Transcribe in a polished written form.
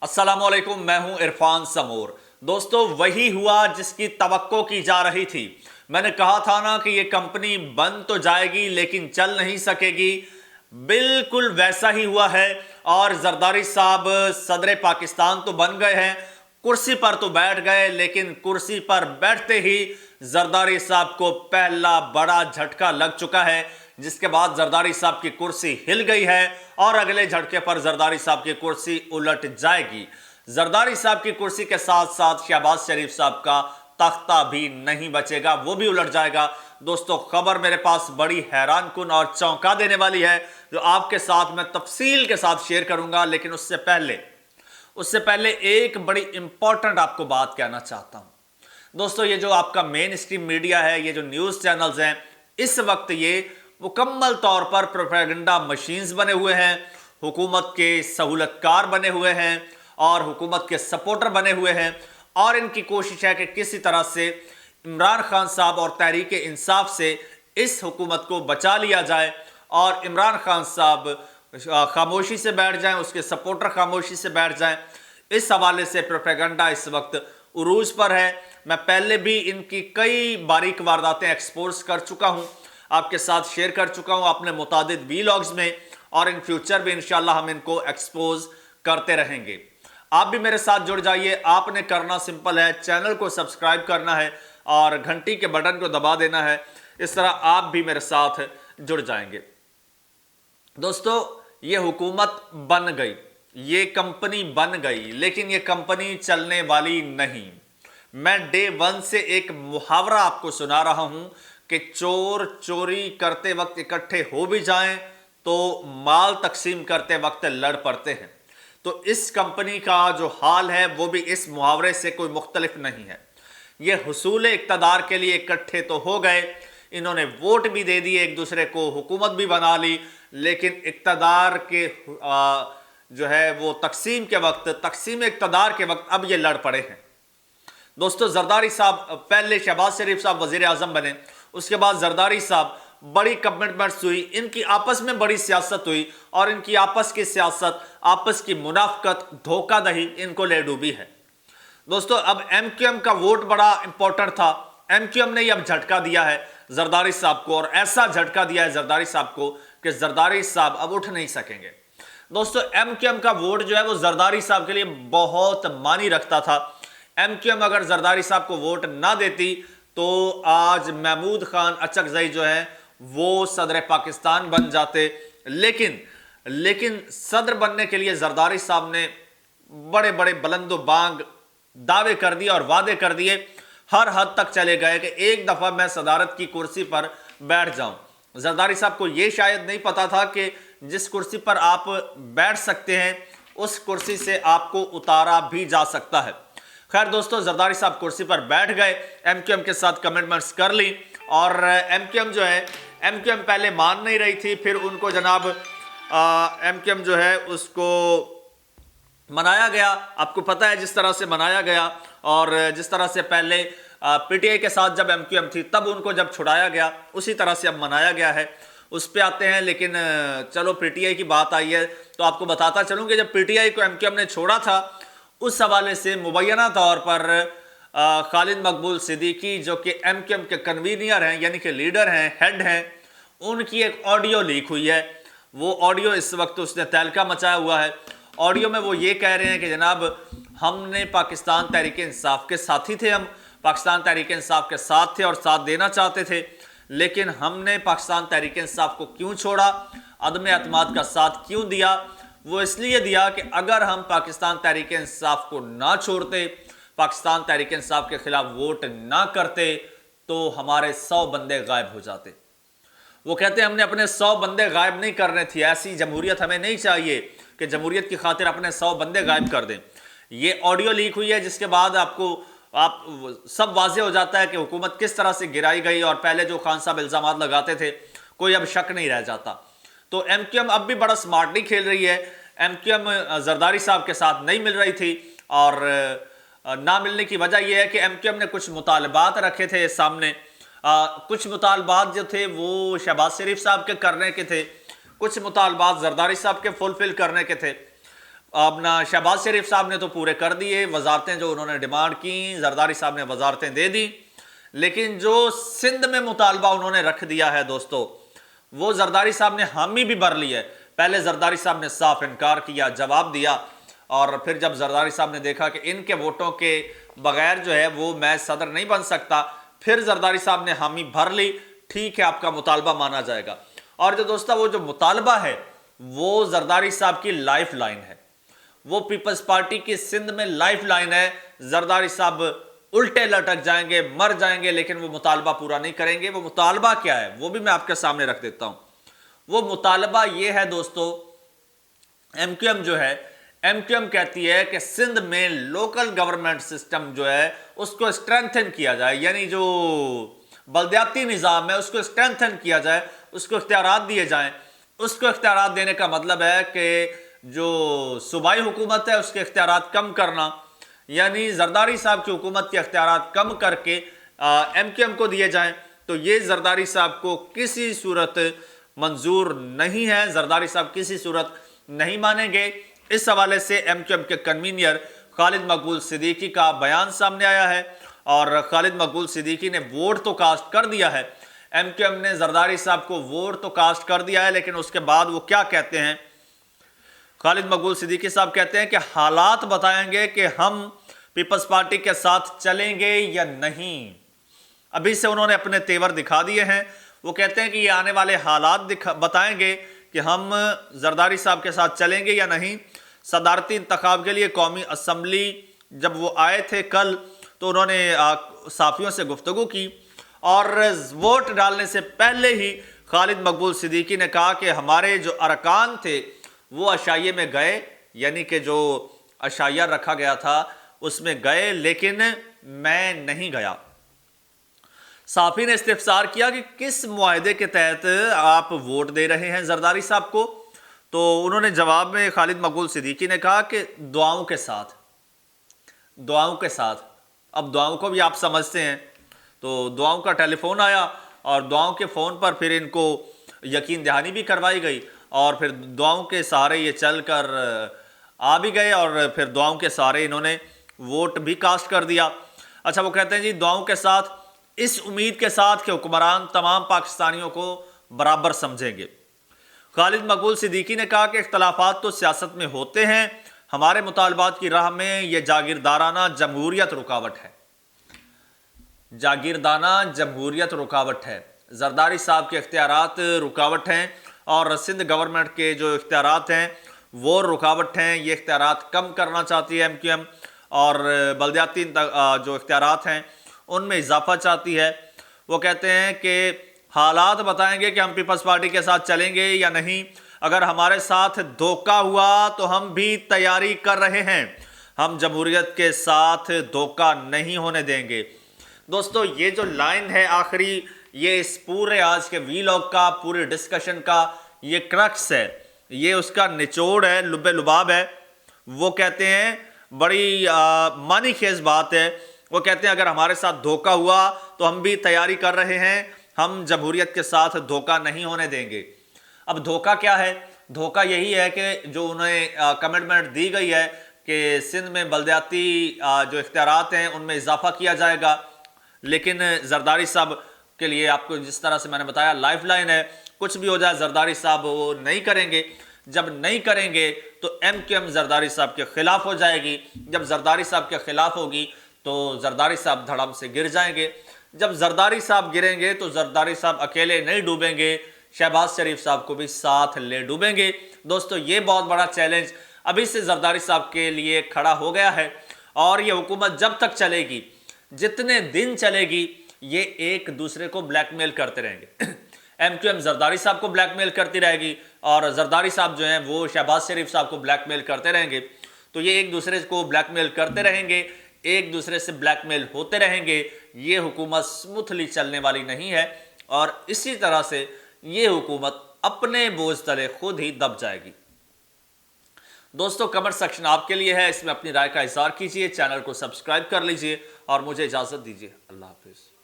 अस्सलामुअलैकुम, मैं हूं इरफान समूर। दोस्तों, वही हुआ जिसकी तवक्को की जा रही थी। मैंने कहा था ना कि ये कंपनी बन तो जाएगी लेकिन चल नहीं सकेगी। बिल्कुल वैसा ही हुआ है। और जरदारी साहब सदर पाकिस्तान तो बन गए हैं, कुर्सी पर तो बैठ गए, लेकिन कुर्सी पर बैठते ही जरदारी साहब को पहला बड़ा झटका लग चुका है, जिसके बाद जरदारी साहब की कुर्सी हिल गई है और अगले झटके पर जरदारी साहब की कुर्सी उलट जाएगी। जरदारी साहब की कुर्सी के साथ साथ शहबाज शरीफ साहब का तख्ता भी नहीं बचेगा, वो भी उलट जाएगा। दोस्तों, खबर मेरे पास बड़ी हैरान कुन और चौंका देने वाली है, जो आपके साथ मैं तफसील के साथ शेयर करूंगा। लेकिन उससे पहले एक बड़ी इंपॉर्टेंट आपको बात कहना चाहता हूं। दोस्तों, ये जो आपका मेन स्ट्रीम मीडिया है, ये जो न्यूज़ चैनल्स हैं, इस वक्त ये मुकम्मल तौर पर प्रोपेगेंडा मशीन्स बने हुए हैं, हुकूमत के सहूलतकार बने हुए हैं और हुकूमत के सपोर्टर बने हुए हैं। और इनकी कोशिश है कि किसी तरह से इमरान खान साहब और तहरीक इंसाफ से इस हुकूमत को बचा लिया जाए और इमरान खान साहब खामोशी से बैठ जाएं, उसके सपोर्टर खामोशी से बैठ जाएं। इस हवाले से प्रोपेगेंडा इस वक्त उरूज पर है। मैं पहले भी इनकी कई बारीक वारदातें एक्सपोज कर चुका हूं, आपके साथ शेयर कर चुका हूं अपने मुतादिद वीलॉग्स में, और इन फ्यूचर भी इंशाल्लाह हम इनको एक्सपोज करते रहेंगे। आप भी मेरे साथ जुड़ जाइए। आपने करना सिंपल है, चैनल को सब्सक्राइब करना है और घंटी के बटन को दबा देना है। इस तरह आप भी मेरे साथ जुड़ जाएंगे। दोस्तों, ये हुकूमत बन गई, ये कंपनी बन गई, लेकिन ये कंपनी चलने वाली नहीं। मैं डे वन से एक मुहावरा आपको सुना रहा हूं कि चोर चोरी करते वक्त इकट्ठे हो भी जाएं तो माल तकसीम करते वक्त लड़ पड़ते हैं। तो इस कंपनी का जो हाल है वो भी इस मुहावरे से कोई मुख्तलिफ नहीं है। ये हुसूल इक़्तिदार के लिए इकट्ठे तो हो गए, इन्होंने वोट भी दे दिए एक दूसरे को, हुकूमत भी बना ली, लेकिन इक़्तिदार के जो है वो तकसीम इक़्तिदार के वक्त अब ये लड़ पड़े हैं। दोस्तों, जरदारी साहब पहले शहबाज शरीफ साहब वज़ीर आज़म बने, उसके बाद जरदारी साहब, बड़ी कमिटमेंट्स हुई, इनकी आपस में बड़ी सियासत हुई और इनकी आपस की सियासत, आपस की मुनाफकत, धोखाधड़ी इनको ले डूबी है। दोस्तों, अब एमक्यूएम का वोट बड़ा इंपॉर्टेंट था। एमक्यूएम ने अब झटका दिया है जरदारी साहब को, और ऐसा झटका दिया है जरदारी साहब को कि जरदारी साहब अब उठ नहीं सकेंगे। दोस्तों, एमक्यूएम का वोट जो है वो जरदारी साहब के लिए बहुत मानी रखता था। एमक्यूएम अगर जरदारी साहब को वोट ना देती तो आज महमूद खान अचकजई जो है वो सदर पाकिस्तान बन जाते। लेकिन सदर बनने के लिए जरदारी साहब ने बड़े बड़े बुलंदो बांग दावे कर दिए और वादे कर दिए, हर हद तक चले गए कि एक दफा मैं सदारत की कुर्सी पर बैठ जाऊं। जरदारी साहब को यह शायद नहीं पता था कि जिस कुर्सी पर आप बैठ सकते हैं उस कुर्सी से आपको उतारा भी जा सकता है। खैर दोस्तों, जरदारी साहब कुर्सी पर बैठ गए, एमक्यूएम के साथ कमिटमेंट्स कर ली, और एमक्यूएम पहले मान नहीं रही थी, फिर उनको जनाब एमक्यूएम जो है उसको मनाया गया। आपको पता है जिस तरह से मनाया गया, और जिस तरह से पहले पीटीआई के साथ जब एमक्यूएम थी तब उनको जब छुड़ाया गया, उसी तरह से अब मनाया गया है। उस पे आते हैं, लेकिन चलो पीटीआई की बात आई है तो आपको बताता चलूँ कि जब पीटीआई को एमक्यूएम ने छोड़ा था, उस हवाले से मुबैना तौर पर खालिद मकबूल सिद्दीकी जो कि एमक्यूएम के कन्वीनियर हैं, यानी कि लीडर हैं, हेड हैं, उनकी एक ऑडियो लीक हुई है। वो ऑडियो इस वक्त उसने तहलका मचाया हुआ है। ऑडियो में वो ये कह रहे हैं कि जनाब, हमने पाकिस्तान तहरीक इंसाफ के साथी थे, हम पाकिस्तान तहरीक इंसाफ के साथ थे और साथ देना चाहते थे, लेकिन हमने पाकिस्तान तहरीक इंसाफ को क्यों छोड़ा, अदम एतमाद का साथ क्यों दिया? वो इसलिए दिया कि अगर हम पाकिस्तान तहरीक इंसाफ को ना छोड़ते, पाकिस्तान तहरीक इंसाफ के खिलाफ वोट ना करते, तो हमारे 100 बंदे गायब हो जाते। वो कहते हैं हमने अपने 100 बंदे गायब नहीं करने थे, ऐसी जमहूरियत हमें नहीं चाहिए कि जमहूरियत की खातिर अपने 100 बंदे गायब कर दें। ये ऑडियो लीक हुई है, जिसके बाद आप सब वाजे हो जाता है कि हुकूमत किस तरह से गिराई गई, और पहले जो खान साहब इल्जामात लगाते थे कोई अब शक नहीं रह जाता। तो एमक्यूएम अब भी बड़ा स्मार्टली खेल रही है। एमक्यूएम जरदारी साहब के साथ नहीं मिल रही थी, और ना मिलने की वजह यह है कि एमक्यूएम ने कुछ मुतालबात रखे थे सामने। कुछ मुतालबात जो थे वो शहबाज शरीफ साहब के करने के थे, कुछ मुतालबात जरदारी साहब के फुलफिल करने के थे। अपना शहबाज शरीफ साहब ने तो पूरे कर दिए, वजारतें जो उन्होंने डिमांड की, जरदारी साहब ने वजारतें दे दी, लेकिन जो सिंध में मुतालबा उन्होंने रख दिया है दोस्तों, वो जरदारी साहब ने हामी भी भर ली है। पहले जरदारी साहब ने साफ इनकार किया, जवाब दिया, और फिर जब जरदारी साहब ने देखा कि इनके वोटों के बगैर जो है वो मैं सदर नहीं बन सकता, फिर जरदारी साहब ने हामी भर ली, ठीक है आपका मुतालबा माना जाएगा। और जो दोस्तों वो जो मुतालबा है वो जरदारी साहब की लाइफ लाइन है, वो पीपल्स पार्टी की सिंध में लाइफ लाइन है। जरदारी साहब उल्टे लटक जाएंगे, मर जाएंगे, लेकिन वो मुतालबा पूरा नहीं करेंगे। वो मुतालबा क्या है वो भी मैं आपके सामने रख देता हूं। वो मुतालबा ये है दोस्तों, एमक्यूएम जो है, एमक्यूएम कहती है कि सिंध में लोकल गवर्नमेंट सिस्टम जो है उसको स्ट्रेंथन किया जाए, यानी जो बल्दियाती निज़ाम है उसको स्ट्रेंथन किया जाए, उसको इख्तियारात दिए जाएं। उसको इख्तियारात देने का मतलब है कि जो सूबाई हुकूमत है उसके इख्तियारात कम करना, यानी जरदारी साहब की हुकूमत के इख्तियारात कम करके एमक्यूएम को दिए जाएं। तो ये जरदारी साहब को किसी सूरत मंजूर नहीं है, जरदारी साहब किसी सूरत नहीं मानेंगे। इस हवाले से एमक्यूएम के कन्वीनर खालिद मकबूल सिद्दीकी का बयान सामने आया है, और खालिद मकबूल सिद्दीकी ने वोट तो कास्ट कर दिया है, एमक्यूएम ने जरदारी साहब को वोट तो कास्ट कर दिया है, लेकिन उसके बाद वो क्या कहते हैं, खालिद मकबूल सिद्दीकी साहब कहते हैं कि हालात बताएंगे कि हम पीपल्स पार्टी के साथ चलेंगे या नहीं। अभी से उन्होंने अपने तेवर दिखा दिए हैं। वो कहते हैं कि ये आने वाले हालात बताएंगे कि हम जरदारी साहब के साथ चलेंगे या नहीं। सदारती इंतखाब के लिए कौमी असम्बली जब वो आए थे कल, तो उन्होंने साफियों से गुफ्तगू की, और वोट डालने से पहले ही खालिद मकबूल सिद्दीकी ने कहा कि हमारे जो अरकान थे वो अशाइये में गए, यानी कि जो अशाइया रखा गया था उसमें गए, लेकिन मैं नहीं गया। साफी ने इस्तिफसार किया कि किस मुआहदे के तहत आप वोट दे रहे हैं जरदारी साहब को, तो उन्होंने जवाब में खालिद मकबूल सिद्दीकी ने कहा कि दुआओं के साथ, दुआओं के साथ। अब दुआओं को भी आप समझते हैं, तो दुआओं का टेलीफोन आया, और दुआओं के फ़ोन पर फिर इनको यकीन दहानी भी करवाई गई, और फिर दुआओं के सहारे ये चल कर आ भी गए, और फिर दुआओं के सहारे इन्होंने वोट भी कास्ट कर दिया। अच्छा, वो कहते हैं जी दुआओं के साथ, इस उम्मीद के साथ कि हुक्मरान तमाम पाकिस्तानियों को बराबर समझेंगे। खालिद मकबूल सिद्दीकी ने कहा कि इख्तलाफात तो सियासत में होते हैं, हमारे मुतालबात की राह में यह जागीरदाराना जमहूरियत रुकावट है, जागीरदाना जमहूरियत रुकावट है। जरदारी साहब के इख्तियारात रुकावट हैं, और सिंध गवर्नमेंट के जो इख्तियारात हैं वो रुकावट हैं। ये इख्तियारात कम करना चाहती है एमक्यूएम, और बल्दियाती जो इख्तियारात हैं उनमें इजाफा चाहती है। वो कहते हैं कि हालात बताएंगे कि हम पीपल्स पार्टी के साथ चलेंगे या नहीं। अगर हमारे साथ धोखा हुआ तो हम भी तैयारी कर रहे हैं, हम जमहूरियत के साथ धोखा नहीं होने देंगे। दोस्तों, ये जो लाइन है आखिरी, ये इस पूरे आज के वीलॉग का, पूरे डिस्कशन का ये क्रक्स है, ये उसका निचोड़ है, लुब्बे लुबाब है। वो कहते हैं बड़ी मानी खेज बात है। वो कहते हैं अगर हमारे साथ धोखा हुआ तो हम भी तैयारी कर रहे हैं, हम जमहूरियत के साथ धोखा नहीं होने देंगे। अब धोखा क्या है? धोखा यही है कि जो उन्हें कमिटमेंट दी गई है कि सिंध में बल्दियाती जो इख्तियारात हैं उनमें इजाफा किया जाएगा, लेकिन जरदारी साहब के लिए आपको जिस तरह से मैंने बताया लाइफ लाइन है, कुछ भी हो जाए जरदारी साहब वो नहीं करेंगे। जब नहीं करेंगे तो एमक्यूएम जरदारी साहब के खिलाफ हो जाएगी। जब जरदारी साहब के खिलाफ होगी तो जरदारी साहब धड़म से गिर जाएंगे। जब जरदारी साहब गिरेंगे तो जरदारी साहब अकेले नहीं डूबेंगे, शहबाज शरीफ साहब को भी साथ ले डूबेंगे। दोस्तों, ये बहुत बड़ा चैलेंज अभी से जरदारी साहब के लिए खड़ा हो गया है, और ये हुकूमत जब तक चलेगी, जितने दिन चलेगी, ये एक दूसरे को ब्लैकमेल करते रहेंगे। एमक्यूएम जरदारी साहब को ब्लैकमेल करती रहेगी, और जरदारी साहब जो हैं वो शहबाज शरीफ साहब को ब्लैकमेल करते रहेंगे। तो ये एक दूसरे को ब्लैकमेल करते रहेंगे, एक दूसरे से ब्लैकमेल होते रहेंगे। ये हुकूमत स्मूथली चलने वाली नहीं है, और इसी तरह से ये हुकूमत अपने बोझ तले खुद ही दब जाएगी। दोस्तों, कमेंट सेक्शन आपके लिए है, इसमें अपनी राय का इज़हार कीजिए, चैनल को सब्सक्राइब कर लीजिए और मुझे इजाज़त दीजिए। अल्लाह हाफिज़।